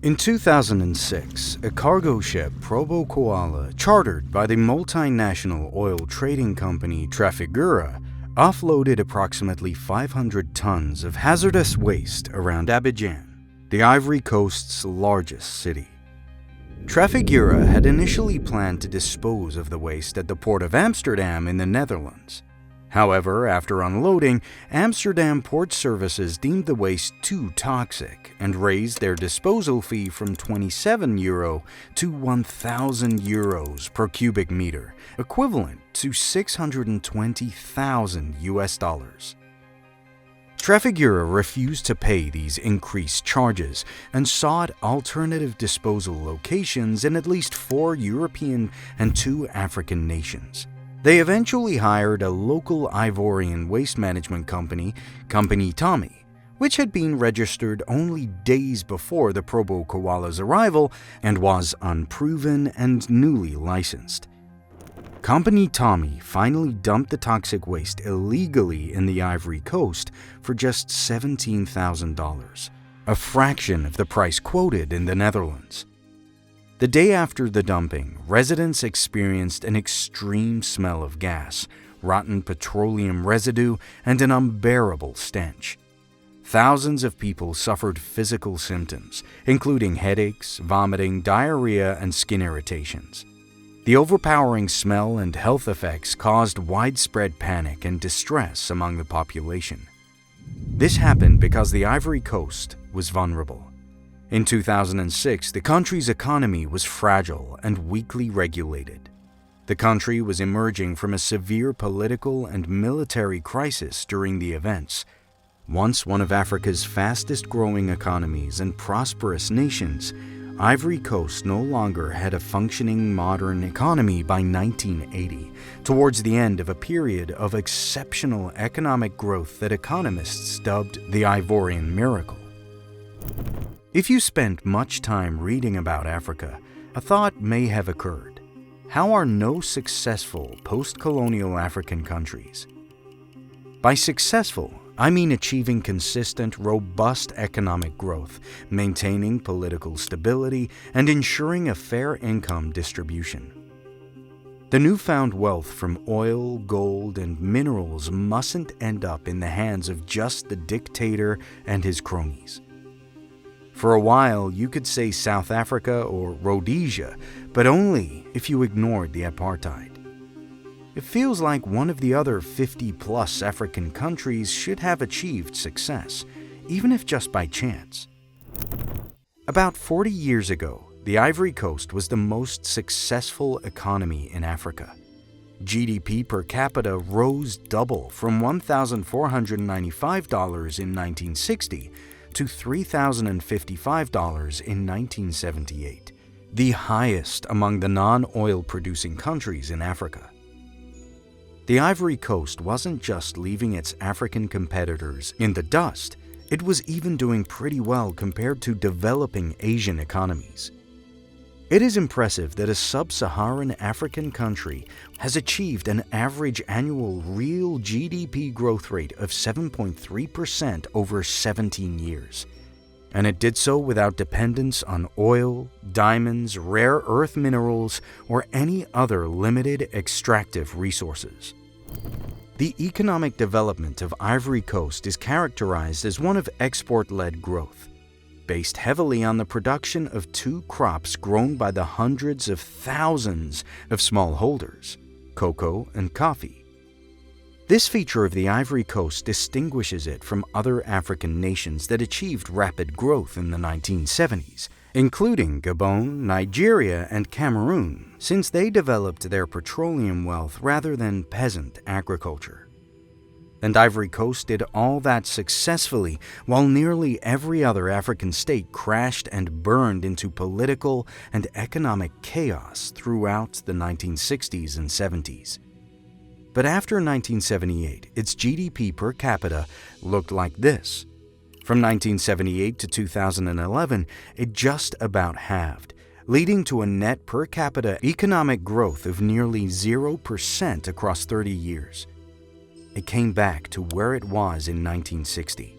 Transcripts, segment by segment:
In 2006, a cargo ship, Probo Koala, chartered by the multinational oil trading company Trafigura, offloaded approximately 500 tons of hazardous waste around Abidjan, the Ivory Coast's largest city. Trafigura had initially planned to dispose of the waste at the port of Amsterdam in the Netherlands. However, after unloading, Amsterdam Port Services deemed the waste too toxic and raised their disposal fee from €27 to €1,000 per cubic meter, equivalent to $620,000. Trafigura refused to pay these increased charges and sought alternative disposal locations in at least 4 European and 2 African nations. They eventually hired a local Ivorian waste management company, Compagnie Tommy, which had been registered only days before the Probo Koala's arrival and was unproven and newly licensed. Compagnie Tommy finally dumped the toxic waste illegally in the Ivory Coast for just $17,000, a fraction of the price quoted in the Netherlands. The day after the dumping, residents experienced an extreme smell of gas, rotten petroleum residue, and an unbearable stench. Thousands of people suffered physical symptoms, including headaches, vomiting, diarrhea, and skin irritations. The overpowering smell and health effects caused widespread panic and distress among the population. This happened because the Ivory Coast was vulnerable. In 2006, the country's economy was fragile and weakly regulated. The country was emerging from a severe political and military crisis during the events. Once one of Africa's fastest-growing economies and prosperous nations, Ivory Coast no longer had a functioning modern economy by 1980, towards the end of a period of exceptional economic growth that economists dubbed the Ivorian Miracle. If you spent much time reading about Africa, a thought may have occurred. How are no successful post-colonial African countries? By successful, I mean achieving consistent, robust economic growth, maintaining political stability, and ensuring a fair income distribution. The newfound wealth from oil, gold, and minerals mustn't end up in the hands of just the dictator and his cronies. For a while, you could say South Africa or Rhodesia, but only if you ignored the apartheid. It feels like one of the other 50-plus African countries should have achieved success, even if just by chance. About 40 years ago, the Ivory Coast was the most successful economy in Africa. GDP per capita rose double from $1,495 in 1960 to $3,055 in 1978, the highest among the non-oil producing countries in Africa. The Ivory Coast wasn't just leaving its African competitors in the dust, it was even doing pretty well compared to developing Asian economies. It is impressive that a sub-Saharan African country has achieved an average annual real GDP growth rate of 7.3% over 17 years. And it did so without dependence on oil, diamonds, rare earth minerals, or any other limited extractive resources. The economic development of Ivory Coast is characterized as one of export-led growth, based heavily on the production of 2 crops grown by the hundreds of thousands of smallholders, cocoa and coffee. This feature of the Ivory Coast distinguishes it from other African nations that achieved rapid growth in the 1970s, including Gabon, Nigeria, and Cameroon, since they developed their petroleum wealth rather than peasant agriculture. And Ivory Coast did all that successfully while nearly every other African state crashed and burned into political and economic chaos throughout the 1960s and 70s. But after 1978, its GDP per capita looked like this. From 1978 to 2011, it just about halved, leading to a net per capita economic growth of nearly 0% across 30 years. It came back to where it was in 1960.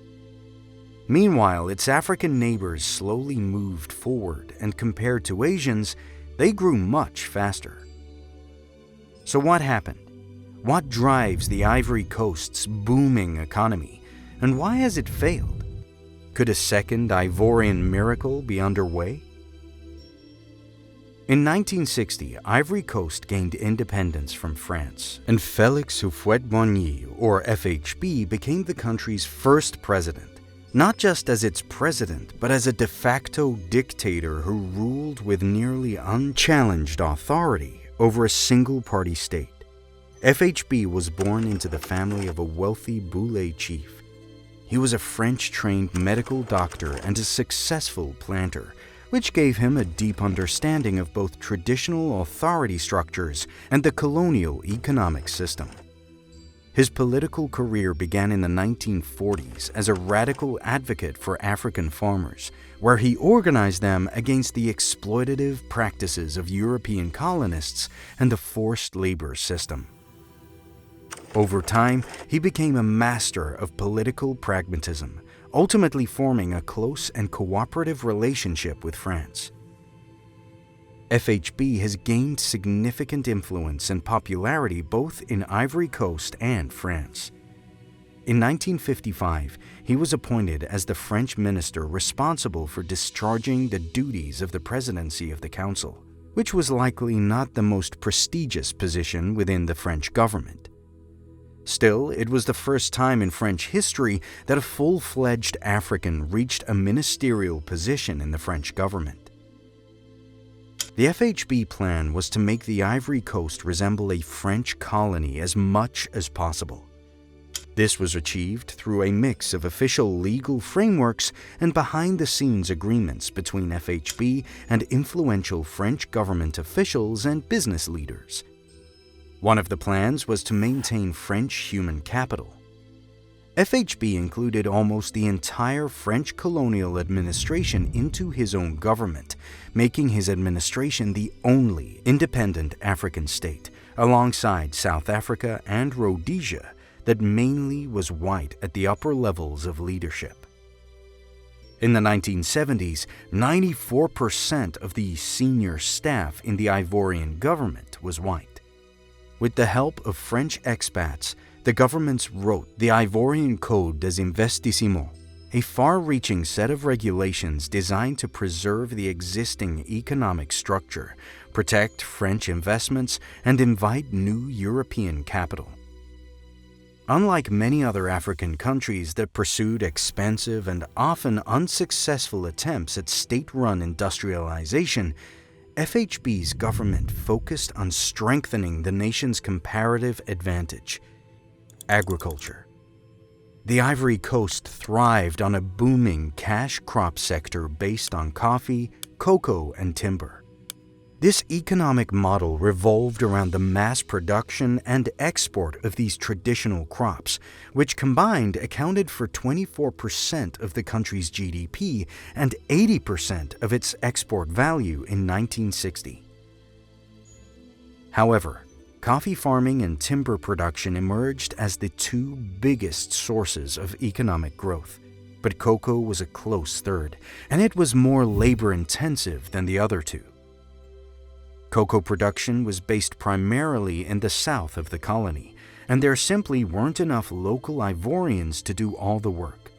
Meanwhile, its African neighbors slowly moved forward, and compared to Asians, they grew much faster. So what happened? What drives the Ivory Coast's booming economy, and why has it failed? Could a second Ivorian Miracle be underway? In 1960, Ivory Coast gained independence from France, and Félix Houphouët-Boigny, or FHB, became the country's first president, not just as its president, but as a de facto dictator who ruled with nearly unchallenged authority over a single-party state. FHB was born into the family of a wealthy Boulé chief. He was a French-trained medical doctor and a successful planter, which gave him a deep understanding of both traditional authority structures and the colonial economic system. His political career began in the 1940s as a radical advocate for African farmers, where he organized them against the exploitative practices of European colonists and the forced labor system. Over time, he became a master of political pragmatism, ultimately forming a close and cooperative relationship with France. FHB has gained significant influence and popularity both in Ivory Coast and France. In 1955, he was appointed as the French minister responsible for discharging the duties of the presidency of the council, which was likely not the most prestigious position within the French government. Still, it was the first time in French history that a full-fledged African reached a ministerial position in the French government. The FHB plan was to make the Ivory Coast resemble a French colony as much as possible. This was achieved through a mix of official legal frameworks and behind-the-scenes agreements between FHB and influential French government officials and business leaders. One of the plans was to maintain French human capital. FHB included almost the entire French colonial administration into his own government, making his administration the only independent African state, alongside South Africa and Rhodesia, that mainly was white at the upper levels of leadership. In the 1970s, 94% of the senior staff in the Ivorian government was white. With the help of French expats, the governments wrote the Ivorian Code des Investissements, a far-reaching set of regulations designed to preserve the existing economic structure, protect French investments, and invite new European capital. Unlike many other African countries that pursued expensive and often unsuccessful attempts at state-run industrialization, FHB's government focused on strengthening the nation's comparative advantage: agriculture. The Ivory Coast thrived on a booming cash crop sector based on coffee, cocoa, and timber. This economic model revolved around the mass production and export of these traditional crops, which combined accounted for 24% of the country's GDP and 80% of its export value in 1960. However, coffee farming and timber production emerged as the two biggest sources of economic growth, but cocoa was a close third, and it was more labor-intensive than the other two. Cocoa production was based primarily in the south of the colony, and there simply weren't enough local Ivorians to do all the work.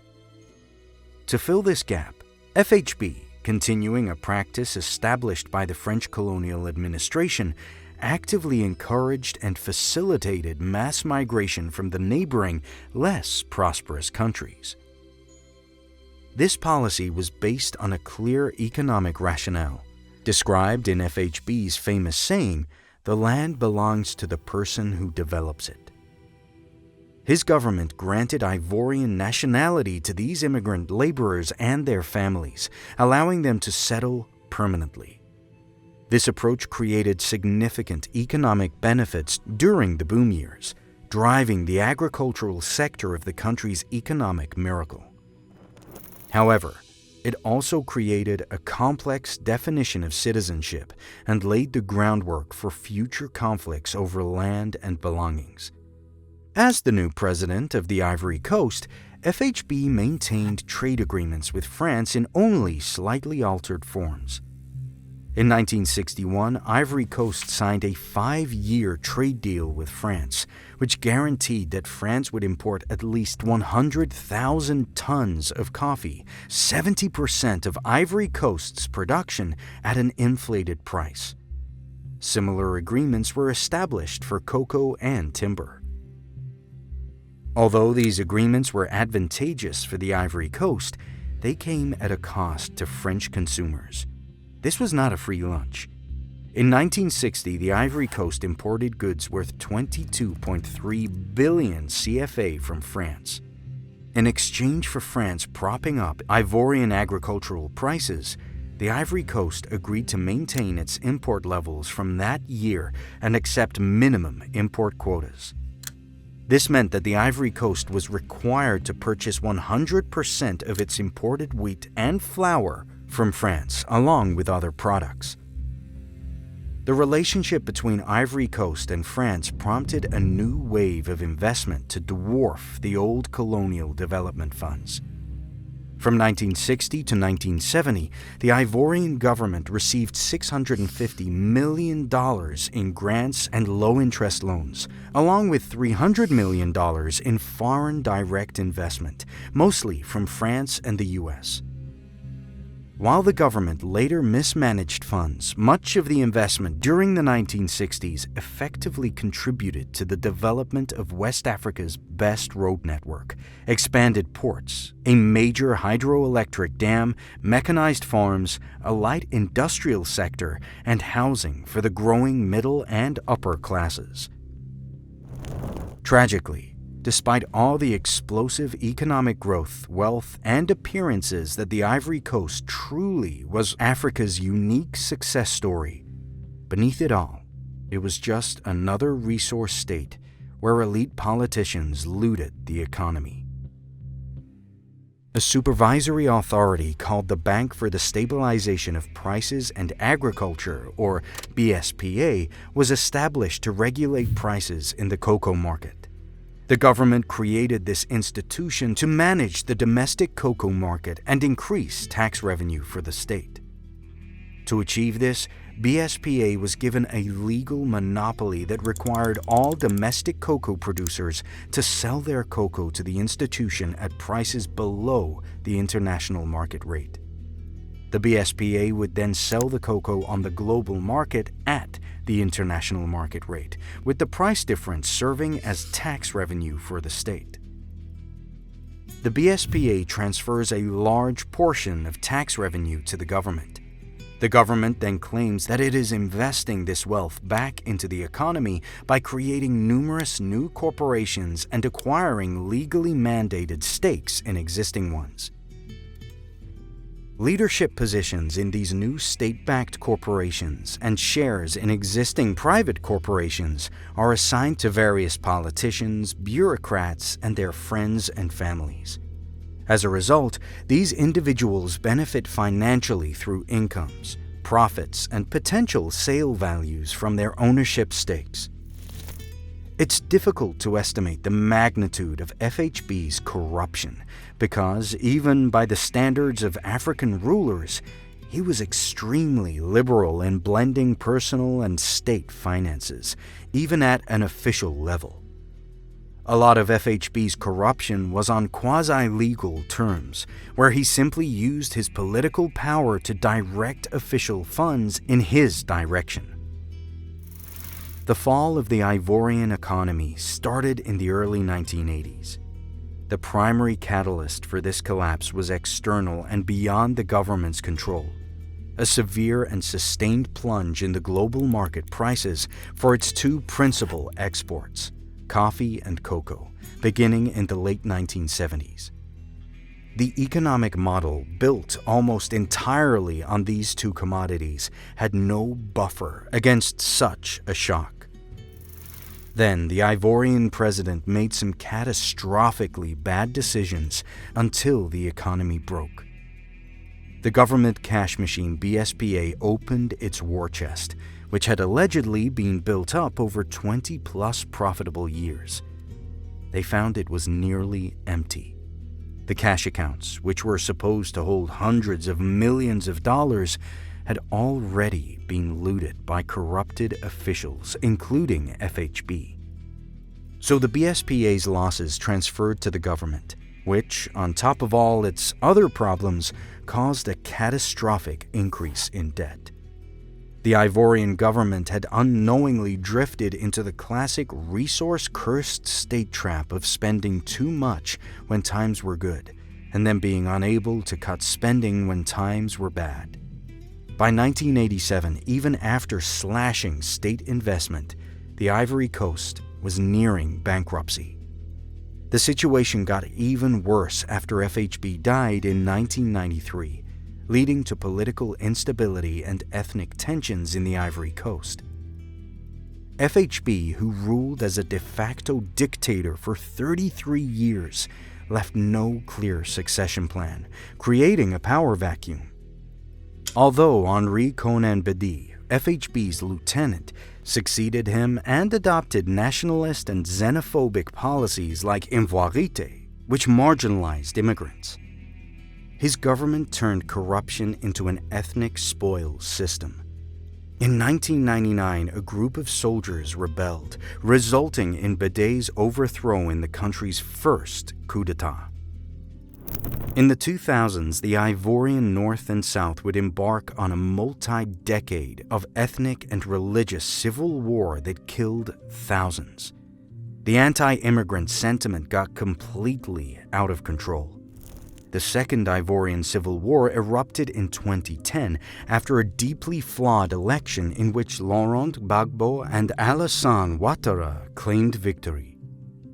To fill this gap, FHB, continuing a practice established by the French colonial administration, actively encouraged and facilitated mass migration from the neighboring, less prosperous countries. This policy was based on a clear economic rationale, described in FHB's famous saying, "The land belongs to the person who develops it." His government granted Ivorian nationality to these immigrant laborers and their families, allowing them to settle permanently. This approach created significant economic benefits during the boom years, driving the agricultural sector of the country's economic miracle. However, it also created a complex definition of citizenship and laid the groundwork for future conflicts over land and belongings. As the new president of the Ivory Coast, FHB maintained trade agreements with France in only slightly altered forms. In 1961, Ivory Coast signed a 5-year trade deal with France, which guaranteed that France would import at least 100,000 tons of coffee, 70% of Ivory Coast's production, at an inflated price. Similar agreements were established for cocoa and timber. Although these agreements were advantageous for the Ivory Coast, they came at a cost to French consumers. This was not a free lunch. In 1960, the Ivory Coast imported goods worth 22.3 billion CFA from France. In exchange for France propping up Ivorian agricultural prices, the Ivory Coast agreed to maintain its import levels from that year and accept minimum import quotas. This meant that the Ivory Coast was required to purchase 100% of its imported wheat and flour from France, along with other products. The relationship between Ivory Coast and France prompted a new wave of investment to dwarf the old colonial development funds. From 1960 to 1970, the Ivorian government received $650 million in grants and low-interest loans, along with $300 million in foreign direct investment, mostly from France and the U.S. While the government later mismanaged funds, much of the investment during the 1960s effectively contributed to the development of West Africa's best road network, expanded ports, a major hydroelectric dam, mechanized farms, a light industrial sector, and housing for the growing middle and upper classes. Tragically, despite all the explosive economic growth, wealth, and appearances that the Ivory Coast truly was Africa's unique success story, beneath it all, it was just another resource state where elite politicians looted the economy. A supervisory authority called the Bank for the Stabilization of Prices and Agriculture, or BSPA, was established to regulate prices in the cocoa market. The government created this institution to manage the domestic cocoa market and increase tax revenue for the state. To achieve this, BSPA was given a legal monopoly that required all domestic cocoa producers to sell their cocoa to the institution at prices below the international market rate. The BSPA would then sell the cocoa on the global market at the international market rate, with the price difference serving as tax revenue for the state. The BSPA transfers a large portion of tax revenue to the government. The government then claims that it is investing this wealth back into the economy by creating numerous new corporations and acquiring legally mandated stakes in existing ones. Leadership positions in these new state-backed corporations and shares in existing private corporations are assigned to various politicians, bureaucrats, and their friends and families. As a result, these individuals benefit financially through incomes, profits, and potential sale values from their ownership stakes. It's difficult to estimate the magnitude of FHB's corruption because, even by the standards of African rulers, he was extremely liberal in blending personal and state finances, even at an official level. A lot of FHB's corruption was on quasi-legal terms, where he simply used his political power to direct official funds in his direction. The fall of the Ivorian economy started in the early 1980s. The primary catalyst for this collapse was external and beyond the government's control: a severe and sustained plunge in the global market prices for its two principal exports, coffee and cocoa, beginning in the late 1970s. The economic model, built almost entirely on these two commodities, had no buffer against such a shock. Then the Ivorian president made some catastrophically bad decisions until the economy broke. The government cash machine BSPA opened its war chest, which had allegedly been built up over 20-plus profitable years. They found it was nearly empty. The cash accounts, which were supposed to hold hundreds of millions of dollars, had already been looted by corrupted officials, including FHB. So the BSPA's losses transferred to the government, which, on top of all its other problems, caused a catastrophic increase in debt. The Ivorian government had unknowingly drifted into the classic resource-cursed state trap of spending too much when times were good, and then being unable to cut spending when times were bad. By 1987, even after slashing state investment, the Ivory Coast was nearing bankruptcy. The situation got even worse after FHB died in 1993, leading to political instability and ethnic tensions in the Ivory Coast. FHB, who ruled as a de facto dictator for 33 years, left no clear succession plan, creating a power vacuum. Although Henri Konan Bedi, FHB's lieutenant, succeeded him and adopted nationalist and xenophobic policies like Imvoirite, which marginalized immigrants. His government turned corruption into an ethnic spoils system. In 1999, a group of soldiers rebelled, resulting in Bedi's overthrow in the country's first coup d'etat. In the 2000s, the Ivorian North and South would embark on a multi-decade of ethnic and religious civil war that killed thousands. The anti-immigrant sentiment got completely out of control. The Second Ivorian Civil War erupted in 2010 after a deeply flawed election in which Laurent Gbagbo and Alassane Ouattara claimed victory.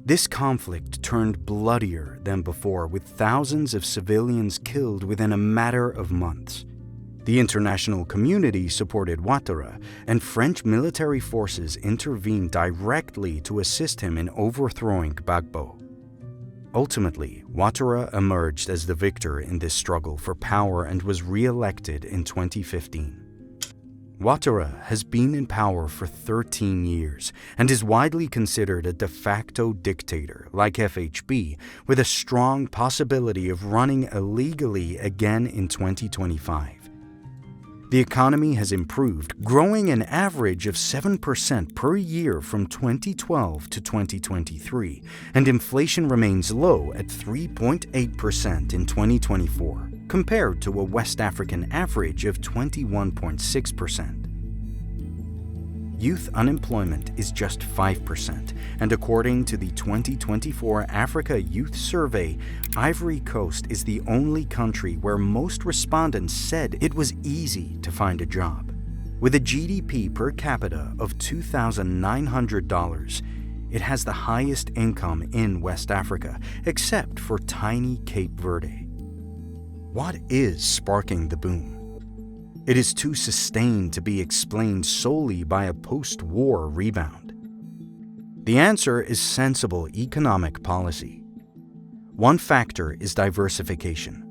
This conflict turned bloodier than before, with thousands of civilians killed within a matter of months. The international community supported Ouattara, and French military forces intervened directly to assist him in overthrowing Gbagbo. Ultimately, Ouattara emerged as the victor in this struggle for power and was re-elected in 2015. Ouattara has been in power for 13 years and is widely considered a de facto dictator like FHB, with a strong possibility of running illegally again in 2025. The economy has improved, growing an average of 7% per year from 2012 to 2023, and inflation remains low at 3.8% in 2024, compared to a West African average of 21.6%. Youth unemployment is just 5%, and according to the 2024 Africa Youth Survey, Ivory Coast is the only country where most respondents said it was easy to find a job. With a GDP per capita of $2,900, it has the highest income in West Africa, except for tiny Cape Verde. What is sparking the boom? It is too sustained to be explained solely by a post-war rebound. The answer is sensible economic policy. One factor is diversification.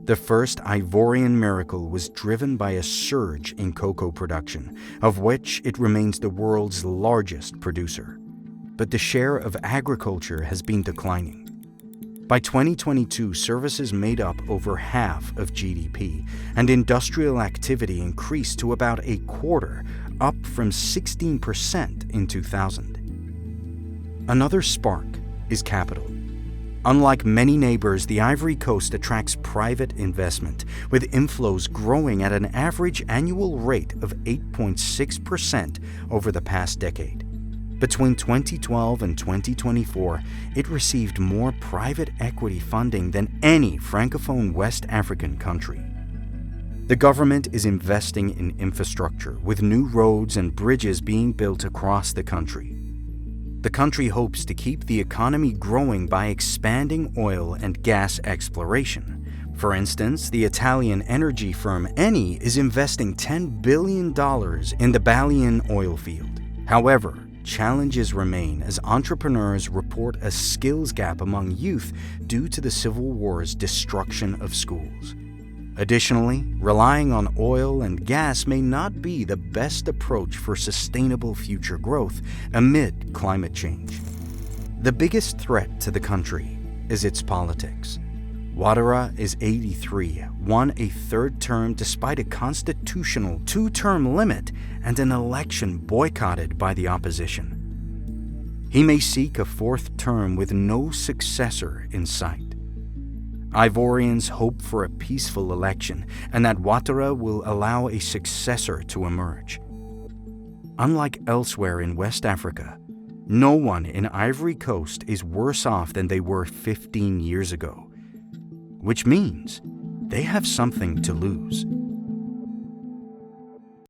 The first Ivorian Miracle was driven by a surge in cocoa production, of which it remains the world's largest producer. But the share of agriculture has been declining. By 2022, services made up over half of GDP, and industrial activity increased to about a quarter, up from 16% in 2000. Another spark is capital. Unlike many neighbors, the Ivory Coast attracts private investment, with inflows growing at an average annual rate of 8.6% over the past decade. Between 2012 and 2024, it received more private equity funding than any Francophone West African country. The government is investing in infrastructure, with new roads and bridges being built across the country. The country hopes to keep the economy growing by expanding oil and gas exploration. For instance, the Italian energy firm Eni is investing $10 billion in the Baleine oil field. However, challenges remain as entrepreneurs report a skills gap among youth due to the Civil War's destruction of schools. Additionally, relying on oil and gas may not be the best approach for sustainable future growth amid climate change. The biggest threat to the country is its politics. Ouattara is 83, won a third term despite a constitutional two-term limit and an election boycotted by the opposition. He may seek a fourth term with no successor in sight. Ivorians hope for a peaceful election and that Ouattara will allow a successor to emerge. Unlike elsewhere in West Africa, no one in Ivory Coast is worse off than they were 15 years ago, which means they have something to lose.